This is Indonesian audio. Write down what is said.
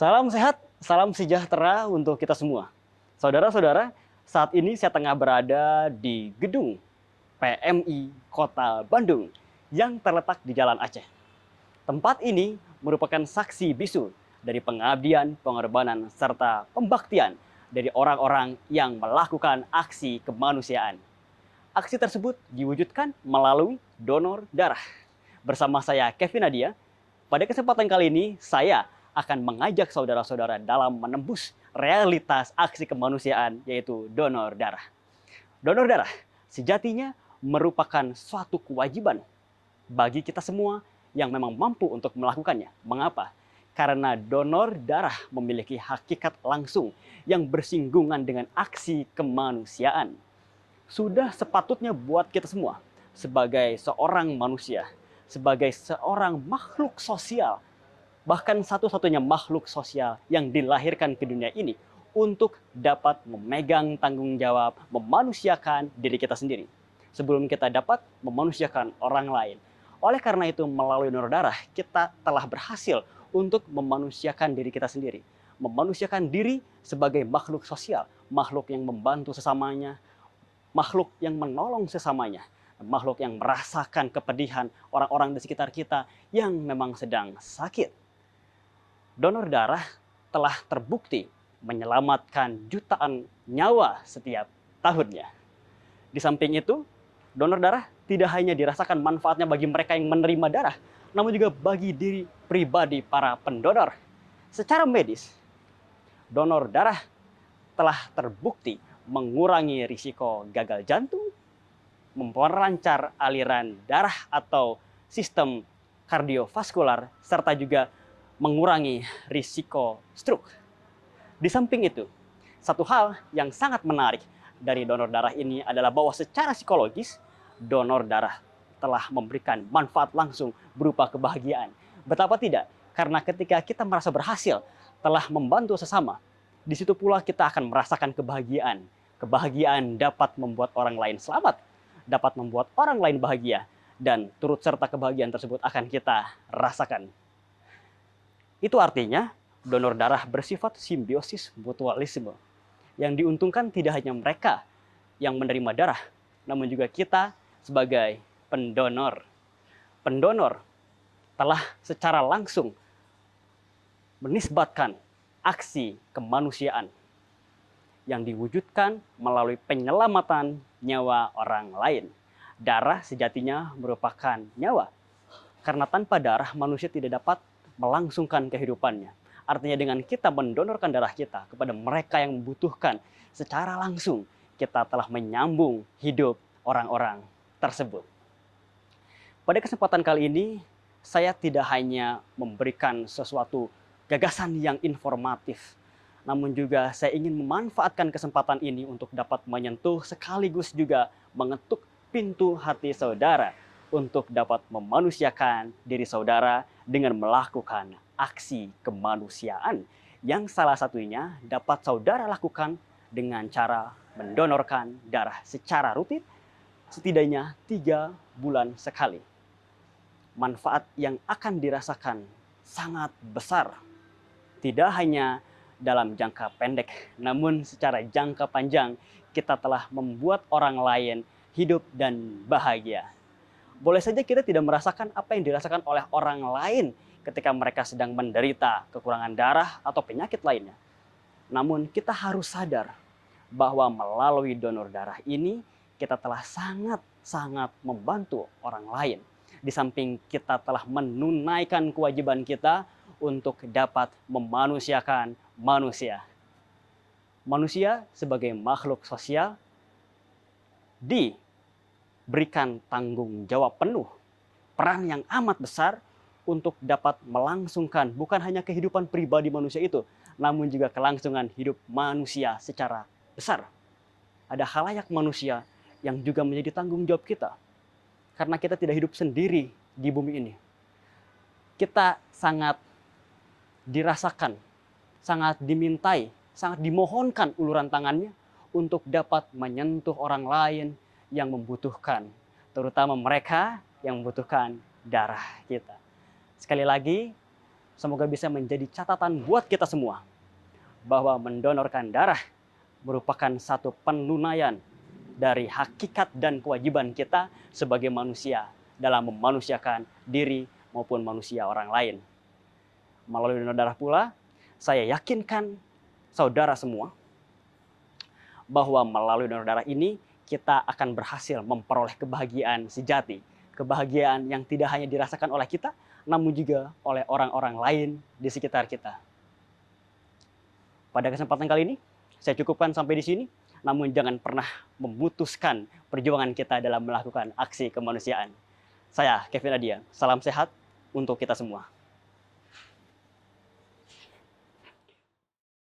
Salam sehat, salam sejahtera untuk kita semua. Saudara-saudara, saat ini saya tengah berada di gedung PMI Kota Bandung yang terletak di Jalan Aceh. Tempat ini merupakan saksi bisu dari pengabdian, pengorbanan, serta pembaktian dari orang-orang yang melakukan aksi kemanusiaan. Aksi tersebut diwujudkan melalui donor darah. Bersama saya Kevin Nadia, pada kesempatan kali ini saya akan mengajak saudara-saudara dalam menembus realitas aksi kemanusiaan, yaitu donor darah. Donor darah sejatinya merupakan suatu kewajiban bagi kita semua yang memang mampu untuk melakukannya. Mengapa? Karena donor darah memiliki hakikat langsung yang bersinggungan dengan aksi kemanusiaan. Sudah sepatutnya buat kita semua sebagai seorang manusia, sebagai seorang makhluk sosial, bahkan satu-satunya makhluk sosial yang dilahirkan ke dunia ini untuk dapat memegang tanggung jawab memanusiakan diri kita sendiri sebelum kita dapat memanusiakan orang lain. Oleh karena itu, melalui donor darah kita telah berhasil untuk memanusiakan diri kita sendiri, memanusiakan diri sebagai makhluk sosial, makhluk yang membantu sesamanya, makhluk yang menolong sesamanya, makhluk yang merasakan kepedihan orang-orang di sekitar kita yang memang sedang sakit. Donor darah telah terbukti menyelamatkan jutaan nyawa setiap tahunnya. Di samping itu, donor darah tidak hanya dirasakan manfaatnya bagi mereka yang menerima darah, namun juga bagi diri pribadi para pendonor. Secara medis, donor darah telah terbukti mengurangi risiko gagal jantung, memperlancar aliran darah atau sistem kardiovaskular, serta juga mengurangi risiko stroke. Di samping itu, satu hal yang sangat menarik dari donor darah ini adalah bahwa secara psikologis, donor darah telah memberikan manfaat langsung berupa kebahagiaan. Betapa tidak? Karena ketika kita merasa berhasil, telah membantu sesama, di situ pula kita akan merasakan kebahagiaan. Kebahagiaan dapat membuat orang lain selamat, dapat membuat orang lain bahagia, dan turut serta kebahagiaan tersebut akan kita rasakan. Itu artinya donor darah bersifat simbiosis mutualisme. Yang diuntungkan tidak hanya mereka yang menerima darah, namun juga kita sebagai pendonor. Pendonor telah secara langsung menisbatkan aksi kemanusiaan yang diwujudkan melalui penyelamatan nyawa orang lain. Darah sejatinya merupakan nyawa. Karena tanpa darah manusia tidak dapat melangsungkan kehidupannya. Artinya dengan kita mendonorkan darah kita kepada mereka yang membutuhkan, secara langsung kita telah menyambung hidup orang-orang tersebut. Pada kesempatan kali ini, saya tidak hanya memberikan sesuatu gagasan yang informatif, namun juga saya ingin memanfaatkan kesempatan ini untuk dapat menyentuh sekaligus juga mengetuk pintu hati saudara untuk dapat memanusiakan diri saudara dengan melakukan aksi kemanusiaan yang salah satunya dapat saudara lakukan dengan cara mendonorkan darah secara rutin setidaknya 3 bulan sekali. Manfaat yang akan dirasakan sangat besar, tidak hanya dalam jangka pendek, namun secara jangka panjang kita telah membuat orang lain hidup dan bahagia. Boleh saja kita tidak merasakan apa yang dirasakan oleh orang lain ketika mereka sedang menderita kekurangan darah atau penyakit lainnya. Namun kita harus sadar bahwa melalui donor darah ini kita telah sangat membantu orang lain. Di samping kita telah menunaikan kewajiban kita untuk dapat memanusiakan manusia. Manusia sebagai makhluk sosial diberikan tanggung jawab penuh, peran yang amat besar untuk dapat melangsungkan bukan hanya kehidupan pribadi manusia itu, namun juga kelangsungan hidup manusia secara besar. Ada khalayak manusia yang juga menjadi tanggung jawab kita. Karena kita tidak hidup sendiri di bumi ini. Kita sangat dirasakan, sangat dimintai, sangat dimohonkan uluran tangannya untuk dapat menyentuh orang lain yang membutuhkan, terutama mereka yang membutuhkan darah kita. Sekali lagi, semoga bisa menjadi catatan buat kita semua bahwa mendonorkan darah merupakan satu penunaian dari hakikat dan kewajiban kita sebagai manusia dalam memanusiakan diri maupun manusia orang lain. Melalui donor darah pula, saya yakinkan saudara semua bahwa melalui donor darah ini kita akan berhasil memperoleh kebahagiaan sejati. Kebahagiaan yang tidak hanya dirasakan oleh kita, namun juga oleh orang-orang lain di sekitar kita. Pada kesempatan kali ini, saya cukupkan sampai di sini. Namun jangan pernah memutuskan perjuangan kita dalam melakukan aksi kemanusiaan. Saya Kevin Adia, salam sehat untuk kita semua.